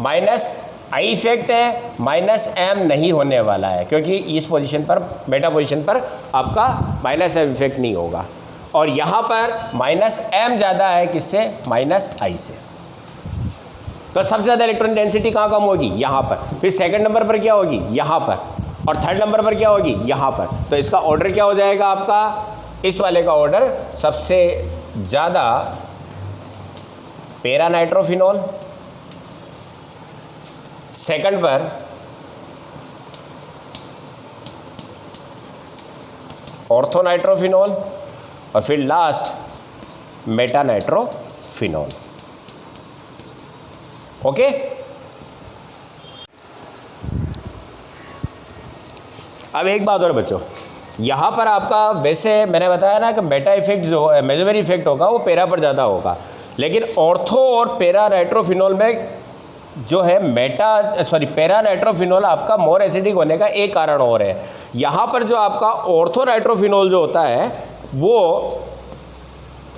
-I इफेक्ट है, -M नहीं होने वाला है, क्योंकि इस पोजीशन पर, मेटा पोजीशन पर आपका -M इफेक्ट नहीं होगा। और यहाँ पर -M ज़्यादा है, किससे, -I से। तो सबसे ज़्यादा इलेक्ट्रॉन डेंसिटी कहाँ कम होगी, यहाँ पर, फिर सेकंड नंबर पर क्या होगी, यहाँ पर, और थर्ड नंबर पर क्या होगी, यहाँ पर। तो इसका ऑर्डर क्या हो जाएगा आपका, इस वाले का ऑर्डर सबसे ज़्यादा पैरा नाइट्रोफिनोल, सेकंड पर ऑर्थो नाइट्रोफिनोल, और फिर लास्ट मेटा नाइट्रोफिनोल। ओके, अब एक बात और बच्चों, यहाँ पर आपका वैसे मैंने बताया ना कि मेटा इफेक्ट जो है, मेजोमेरी इफेक्ट होगा वो पैरा पर ज़्यादा होगा, लेकिन ऑर्थो और पैरा नाइट्रोफिनोल में जो है पैरा नाइट्रोफिनोल आपका मोर एसिडिक होने का एक कारण और है। यहाँ पर जो आपका ऑर्थो नाइट्रोफिनोल जो होता है वो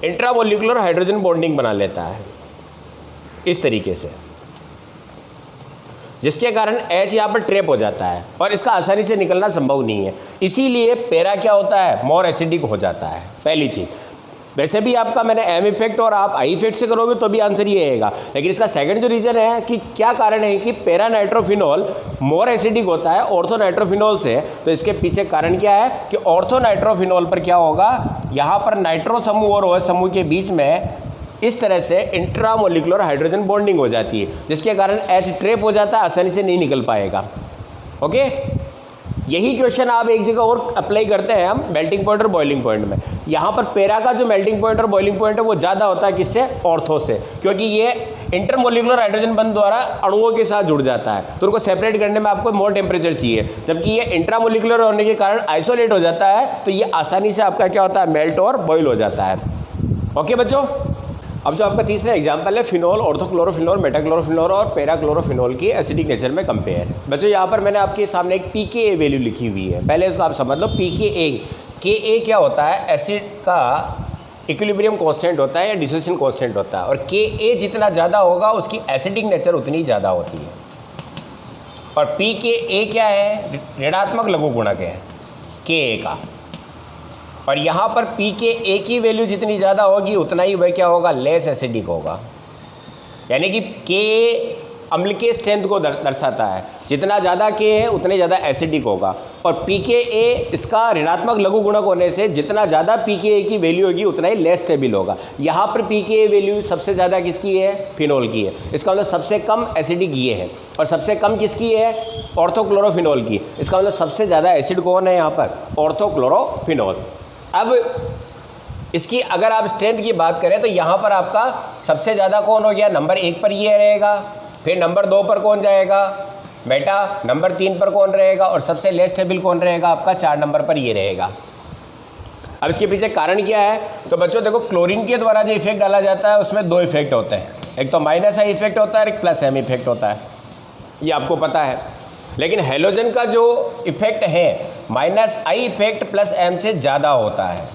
इंट्रामोलिकुलर हाइड्रोजन बॉन्डिंग बना लेता है इस तरीके से, जिसके कारण H यहाँ पर ट्रैप हो जाता है और इसका आसानी से निकलना संभव नहीं है। इसीलिए पैरा क्या होता है, मोर एसिडिक हो जाता है, पहली चीज़। वैसे भी आपका मैंने M इफेक्ट और आप I इफेक्ट से करोगे तो भी आंसर ये आएगा, लेकिन इसका सेकंड जो रीज़न है कि क्या कारण है कि पैरा नाइट्रोफिनोल मोर एसिडिक होता है ऑर्थो नाइट्रोफिनोल से। तो इसके पीछे कारण क्या है कि ऑर्थो नाइट्रोफिनोल पर क्या होगा, यहाँ पर नाइट्रो समूह और OH समूह के बीच में इस तरह से इंट्रामोलिकुलर हाइड्रोजन बॉन्डिंग हो जाती है, जिसके कारण H ट्रैप हो जाता है, आसानी से नहीं निकल पाएगा। ओके, यही क्वेश्चन आप एक जगह और अप्लाई करते हैं हम मेल्टिंग पॉइंट और बॉइलिंग पॉइंट में। यहाँ पर पैरा का जो मेल्टिंग पॉइंट और बॉइलिंग पॉइंट है वो ज़्यादा होता है, किससे, ऑर्थो से, क्योंकि ये इंटरमोलिकुलर हाइड्रोजन बंध द्वारा अणुओं के साथ जुड़ जाता है, तो उनको सेपरेट करने में आपको मोर टेम्परेचर चाहिए, जबकि ये इंट्रामोलिकुलर होने के कारण आइसोलेट हो जाता है, तो ये आसानी से आपका क्या होता है, मेल्ट और बॉयल हो जाता है। ओके बच्चों, अब जो आपका तीसरा एग्जाम्पल है फिनोल, ऑर्थोक्लोरोफिनोल, मेटाक्लोरोफिनोल और पैराक्लोरोफिनोल की एसिडिक नेचर में कंपेयर। बच्चों यहाँ पर मैंने आपके सामने एक pKa वैल्यू लिखी हुई है, पहले इसको आप समझ लो। pKa Ka क्या होता है, एसिड का इक्विलिब्रियम कांस्टेंट होता है या डिसोसिएशन कांस्टेंट होता है, और Ka जितना ज़्यादा होगा उसकी एसिडिक नेचर उतनी ज़्यादा होती है। और pKa क्या है, ऋणात्मक लघु गुणक है Ka का, और यहाँ पर pKa की वैल्यू जितनी ज़्यादा होगी उतना ही वह क्या होगा, लेस एसिडिक होगा। यानी कि Ka अम्ल के स्ट्रेंथ को दर्शाता है, जितना ज़्यादा K है उतने ज़्यादा एसिडिक होगा। और pKa इसका ऋणात्मक लघु गुणक होने से जितना ज़्यादा pKa की वैल्यू होगी उतना ही लेस स्टेबल होगा। यहाँ पर pKa वैल्यू सबसे ज़्यादा किसकी है, फिनोल की है। इसका मतलब सबसे कम एसिडिक ये है, और सबसे कम किसकी है, ऑर्थोक्लोरोफिनोल की। इसका मतलब सबसे ज़्यादा एसिड कौन है यहाँ पर, ऑर्थोक्लोरोफिनोल। अब इसकी अगर आप स्ट्रेंथ की बात करें तो यहाँ पर आपका सबसे ज़्यादा कौन हो गया, नंबर 1 पर ये रहेगा, फिर नंबर 2 पर कौन जाएगा, बेटा, नंबर 3 पर कौन रहेगा, और सबसे लेस स्टेबल कौन रहेगा, आपका 4 नंबर पर ये रहेगा। अब इसके पीछे कारण क्या है, तो बच्चों देखो, क्लोरीन के द्वारा जो इफेक्ट डाला जाता है उसमें 2 इफेक्ट होते हैं, एक तो माइनस आई इफेक्ट होता है और एक प्लस एम इफेक्ट होता है, ये आपको पता है। लेकिन हेलोजन का जो इफेक्ट है minus I effect plus M से ज़्यादा होता है,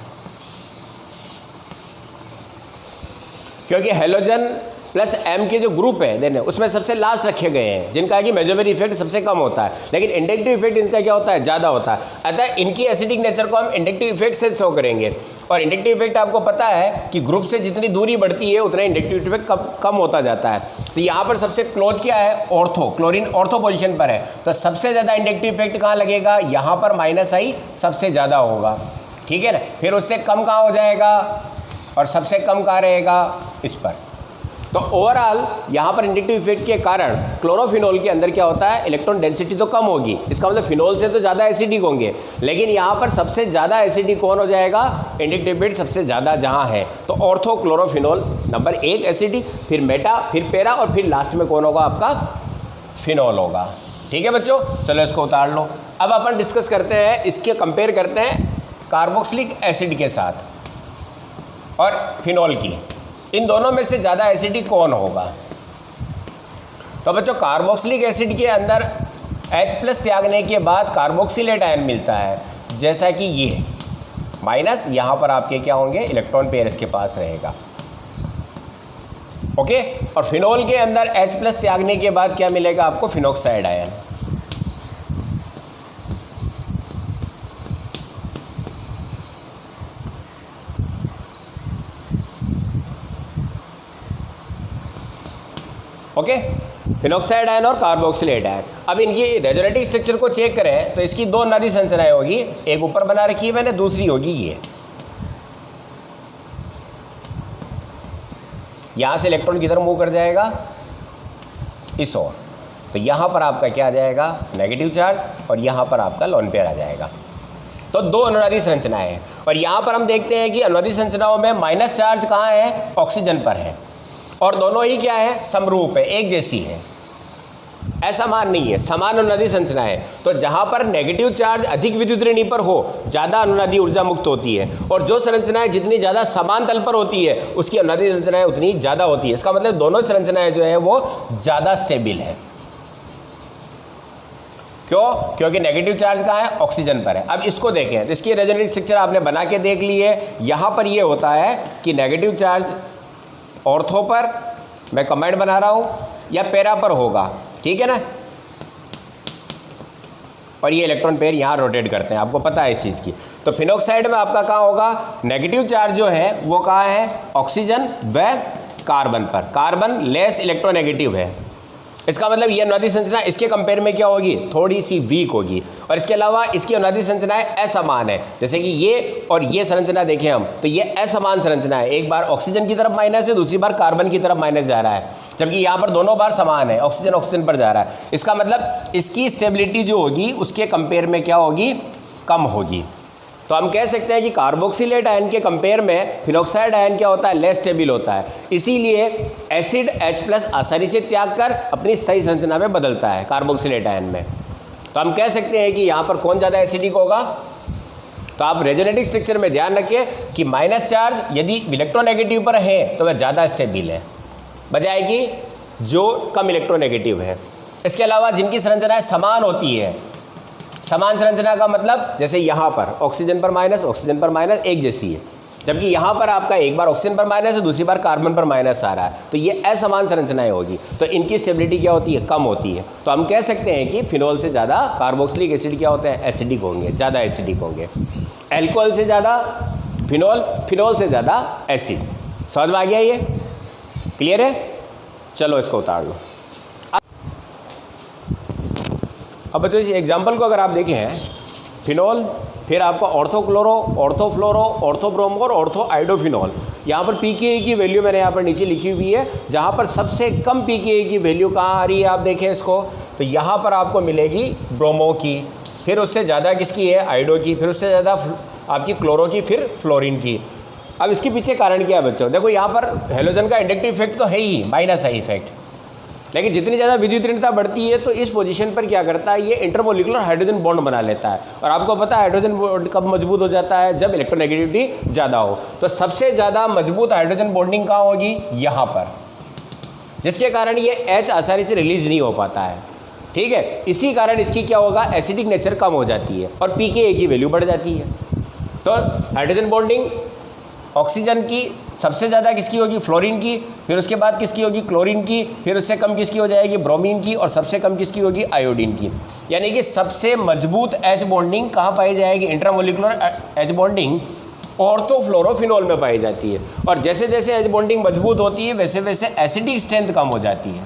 क्योंकि हेलोजन प्लस एम के जो ग्रुप है देने उसमें सबसे लास्ट रखे गए हैं, जिनका कि मेजोमेर इफेक्ट सबसे कम होता है, लेकिन इंडक्टिव इफेक्ट इनका क्या होता है, ज़्यादा होता है। अतः इनकी एसिडिक नेचर को हम इंडक्टिव इफेक्ट से शो करेंगे। और इंडक्टिव इफेक्ट आपको पता है कि ग्रुप से जितनी दूरी बढ़ती है उतना इंडक्टिव इफेक्ट कम होता जाता है। तो यहाँ पर सबसे क्लोज क्या है, ऑर्थो, क्लोरीन ऑर्थो पोजिशन पर है, तो सबसे ज़्यादा इंडक्टिव इफेक्ट कहाँ लगेगा, यहाँ पर माइनस आई सबसे ज़्यादा होगा, ठीक है ना। फिर उससे कम कहाँ हो जाएगा, और सबसे कम कहाँ रहेगा, इस पर। तो ओवरऑल यहाँ पर इंडक्टिव इफेक्ट के कारण क्लोरोफिनोल के अंदर क्या होता है, इलेक्ट्रॉन डेंसिटी तो कम होगी, इसका मतलब फिनोल से तो ज़्यादा एसिडिक होंगे, लेकिन यहाँ पर सबसे ज़्यादा एसिडिक कौन हो जाएगा, इंडक्टिव इफेक्ट सबसे ज़्यादा जहाँ है, तो ऑर्थोक्लोरोफिनोल नंबर 1 एसिडिक, फिर मेटा, फिर पैरा, और फिर लास्ट में कौन होगा, आपका फिनोल होगा। ठीक है बच्चों, चलो इसको उतार लो। अब अपन डिस्कस करते हैं, इसके कंपेयर करते हैं कार्बोक्सिलिक एसिड के साथ और फिनोल की, इन दोनों में से ज़्यादा एसिडिक कौन होगा। तो बच्चों कार्बोक्सिलिक एसिड के अंदर H+ त्यागने के बाद कार्बोक्सिलेट आयन मिलता है, जैसा कि ये माइनस, यहाँ पर आपके क्या होंगे, इलेक्ट्रॉन पेयर इसके पास रहेगा, ओके। और फिनोल के अंदर H+ त्यागने के बाद क्या मिलेगा आपको, phenoxide ion. Okay, phenoxide ion और कार्बोक्सिलेट आयन। अब इनकी रेजोनेटिव स्ट्रक्चर को चेक करें तो इसकी 2 नदी संरचनाएं होगी, एक ऊपर बना रखी है मैंने, दूसरी होगी ये, यहां से इलेक्ट्रॉन किधर मूव कर जाएगा, इस ओर, तो यहां पर आपका क्या आ जाएगा, नेगेटिव चार्ज, और यहां पर आपका लोन पेयर आ जाएगा। तो 2 अनुनादी संरचनाएं हैं, और यहां पर हम देखते हैं कि अनुनादी संरचनाओं में माइनस चार्ज कहाँ है, ऑक्सीजन पर है, और दोनों ही क्या है, समरूप है, एक जैसी है, असमान नहीं है, समान अनुनादी संरचना है। तो जहां पर नेगेटिव चार्ज अधिक विद्युत ऋणी पर हो, ज़्यादा अनुनादी ऊर्जा मुक्त होती है, और जो संरचनाएं जितनी ज़्यादा समान तल पर होती है उसकी अनुनादी संरचनाएं उतनी ज़्यादा होती है। इसका मतलब दोनों संरचनाएं जो है वो ज़्यादा स्टेबल है। क्यों, क्योंकि नेगेटिव चार्ज कहाँ है, ऑक्सीजन पर है। अब इसको देखें तो इसकी रेजोनेटिव स्ट्रक्चर आपने बना के देख ली है। यहाँ पर ये होता है कि नेगेटिव चार्ज ऑर्थो पर, मैं कमेंट बना रहा हूँ, या पैरा पर होगा, ठीक है ना, और ये इलेक्ट्रॉन पेयर यहाँ रोटेट करते हैं, आपको पता है इस चीज़ की। तो फिनोक्साइड में आपका कहाँ होगा, नेगेटिव चार्ज जो है वो कहाँ है, ऑक्सीजन व कार्बन पर, कार्बन लेस इलेक्ट्रोनेगेटिव है। इसका मतलब ये अनुनादी संरचना इसके कंपेयर में क्या होगी, थोड़ी सी वीक होगी। और इसके अलावा इसकी अनुनादी संरचनाएं असमान है, जैसे कि ये और ये संरचना देखें हम तो ये असमान संरचना है, एक बार ऑक्सीजन की तरफ माइनस है, दूसरी बार कार्बन की तरफ माइनस जा रहा है, जबकि यहाँ पर दोनों बार समान है, ऑक्सीजन ऑक्सीजन पर जा रहा है। इसका मतलब इसकी स्टेबिलिटी जो होगी उसके कंपेयर में क्या होगी, कम होगी। तो हम कह सकते हैं कि कार्बोक्सिलेट आयन के कंपेयर में फिनोक्साइड आयन क्या होता है, लेस स्टेबल होता है। इसीलिए एसिड H+ आसानी से त्याग कर अपनी स्थायी संरचना में बदलता है कार्बोक्सिलेट आयन में। तो हम कह सकते हैं कि यहाँ पर कौन ज़्यादा एसिडिक होगा। तो आप रेजोनेटिव स्ट्रक्चर में ध्यान रखिए कि माइनस चार्ज यदि इलेक्ट्रोनेगेटिव पर है तो वह ज़्यादा स्टेबल है, बजाय कि जो कम इलेक्ट्रोनेगेटिव है। इसके अलावा जिनकी संरचनाएं समान होती है समान संरचना का मतलब जैसे यहाँ पर ऑक्सीजन पर माइनस एक जैसी है, जबकि यहाँ पर आपका एक बार ऑक्सीजन पर माइनस है, दूसरी बार कार्बन पर माइनस आ रहा है, तो ये असमान संरचनाएं होगी, तो इनकी स्टेबिलिटी क्या होती है, कम होती है। तो हम कह सकते हैं कि फिनोल से ज़्यादा कार्बोक्सिलिक एसिड क्या होते हैं, एसिडिक होंगे, ज़्यादा एसिडिक होंगे। एल्कोहल से ज़्यादा फिनोल, फिनोल से ज़्यादा एसिड। समझ में आ गया, ये क्लियर है? चलो इसको उतार लो। अब बच्चों इस एग्जाम्पल को अगर आप देखें, फिनोल, फिर आपका ऑर्थोक्लोरो, ऑर्थोफ्लोरो, ऑर्थोब्रोमो और ऑर्थोआइडोफिनोल। यहाँ पर pKa की वैल्यू मैंने यहाँ पर नीचे लिखी हुई है, जहाँ पर सबसे कम pKa की वैल्यू कहाँ आ रही है, आप देखें इसको, तो यहाँ पर आपको मिलेगी ब्रोमो की, फिर उससे ज़्यादा किसकी है, आइडो की, फिर उससे ज़्यादा आपकी क्लोरो की, फिर फ्लोरीन की। अब इसके पीछे कारण क्या है बच्चों, देखो यहाँ पर हेलोजन का इंडक्टिव इफेक्ट तो है ही, माइनस है इफेक्ट, लेकिन जितनी ज़्यादा विद्युत ऋणता बढ़ती है तो इस पोजीशन पर क्या करता है, ये इंटरमोलिकुलर हाइड्रोजन बॉन्ड बना लेता है। और आपको पता है हाइड्रोजन बॉन्ड कब मजबूत हो जाता है, जब इलेक्ट्रोनेगेटिविटी ज़्यादा हो। तो सबसे ज़्यादा मजबूत हाइड्रोजन बॉन्डिंग कहाँ होगी, यहाँ पर, जिसके कारण ये H आसानी से रिलीज नहीं हो पाता है। ठीक है, इसी कारण इसकी क्या होगा, एसिडिक नेचर कम हो जाती है और pKa की वैल्यू बढ़ जाती है। तो हाइड्रोजन बॉन्डिंग ऑक्सीजन की सबसे ज़्यादा किसकी होगी, फ्लोरीन की, फिर उसके बाद किसकी होगी, क्लोरीन की, फिर उससे कम किसकी हो जाएगी, ब्रोमीन की, और सबसे कम किसकी होगी, आयोडीन की। यानी कि सबसे मजबूत H बॉन्डिंग कहाँ पाई जाएगी, इंट्रामोलिकुलर H बॉन्डिंग ऑर्थोफ्लोरोफिनोल में पाई जाती है। और जैसे जैसे H बॉन्डिंग मजबूत होती है वैसे वैसे एसिडिक स्ट्रेंथ कम हो जाती है,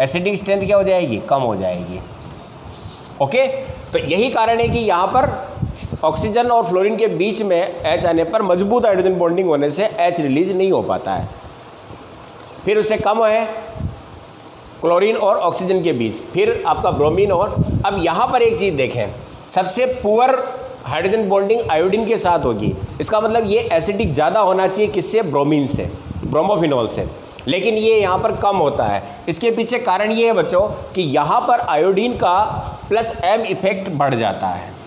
एसिडिक स्ट्रेंथ क्या हो जाएगी, कम हो जाएगी। ओके, तो यही कारण है कि यहाँ पर ऑक्सीजन और फ्लोरीन के बीच में H आने पर मजबूत हाइड्रोजन बॉन्डिंग होने से H रिलीज नहीं हो पाता है। फिर उससे कम है क्लोरीन और ऑक्सीजन के बीच, फिर आपका ब्रोमीन। और अब यहाँ पर एक चीज़ देखें, सबसे पुअर हाइड्रोजन बॉन्डिंग आयोडीन के साथ होगी, इसका मतलब ये एसिडिक ज़्यादा होना चाहिए किससे, ब्रोमीन से, ब्रोमोफिनोल से, लेकिन ये यहाँ पर कम होता है। इसके पीछे कारण ये है बच्चों कि यहाँ पर आयोडीन का +M इफेक्ट बढ़ जाता है।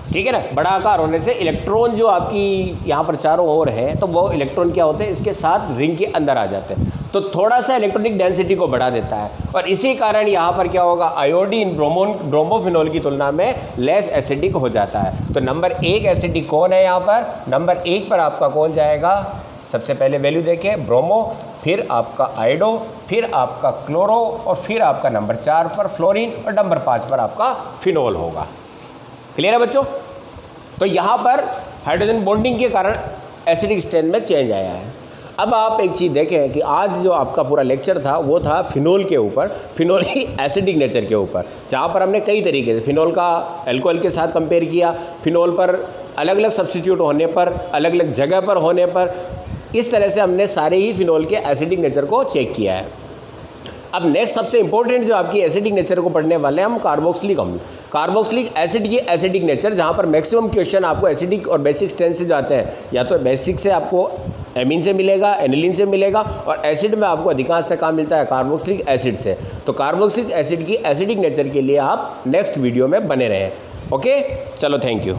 ठीक है ना, बड़ा आकार होने से इलेक्ट्रॉन जो आपकी यहाँ पर चारों ओर है, तो वो इलेक्ट्रॉन क्या होते हैं, इसके साथ रिंग के अंदर आ जाते हैं, तो थोड़ा सा इलेक्ट्रॉनिक डेंसिटी को बढ़ा देता है। और इसी कारण यहाँ पर क्या होगा, आयोडीन ब्रोमोफिनोल की तुलना में लेस एसिडिक हो जाता है। तो नंबर 1 एसिडिक कौन है यहाँ पर, नंबर 1 पर आपका कौन जाएगा, सबसे पहले वैल्यू देखें ब्रोमो, फिर आपका आइडो, फिर आपका क्लोरो, और फिर आपका नंबर 4 पर फ्लोरीन, और नंबर 5 पर आपका फिनोल होगा। क्लियर है बच्चों? तो यहाँ पर हाइड्रोजन बॉन्डिंग के कारण एसिडिक स्ट्रेंथ में चेंज आया है। अब आप एक चीज़ देखें कि आज जो आपका पूरा लेक्चर था वो था फिनोल के ऊपर, फिनोल की एसिडिक नेचर के ऊपर, जहाँ पर हमने कई तरीके से फिनोल का अल्कोहल के साथ कंपेयर किया, फिनोल पर अलग अलग सब्स्टिट्यूट होने पर, अलग अलग जगह पर होने पर, इस तरह से हमने सारे ही फिनोल के एसिडिक नेचर को चेक किया है। अब नेक्स्ट सबसे इंपॉर्टेंट जो आपकी एसिडिक नेचर को पढ़ने वाले हैं हम, कार्बोक्सिलिक अम्ल। कार्बोक्सिलिक एसिड की एसिडिक नेचर, जहाँ पर मैक्सिमम क्वेश्चन आपको एसिडिक और बेसिक स्ट्रेंथ से जो आते हैं, या तो बेसिक से आपको एमीन से मिलेगा, एनिलीन से मिलेगा, और एसिड में आपको अधिकांश से कहाँ मिलता है, कार्बोक्सिलिक एसिड से। तो कार्बोक्सिलिक एसिड की एसिडिक नेचर के लिए आप नेक्स्ट वीडियो में बने रहें। ओके, चलो थैंक यू।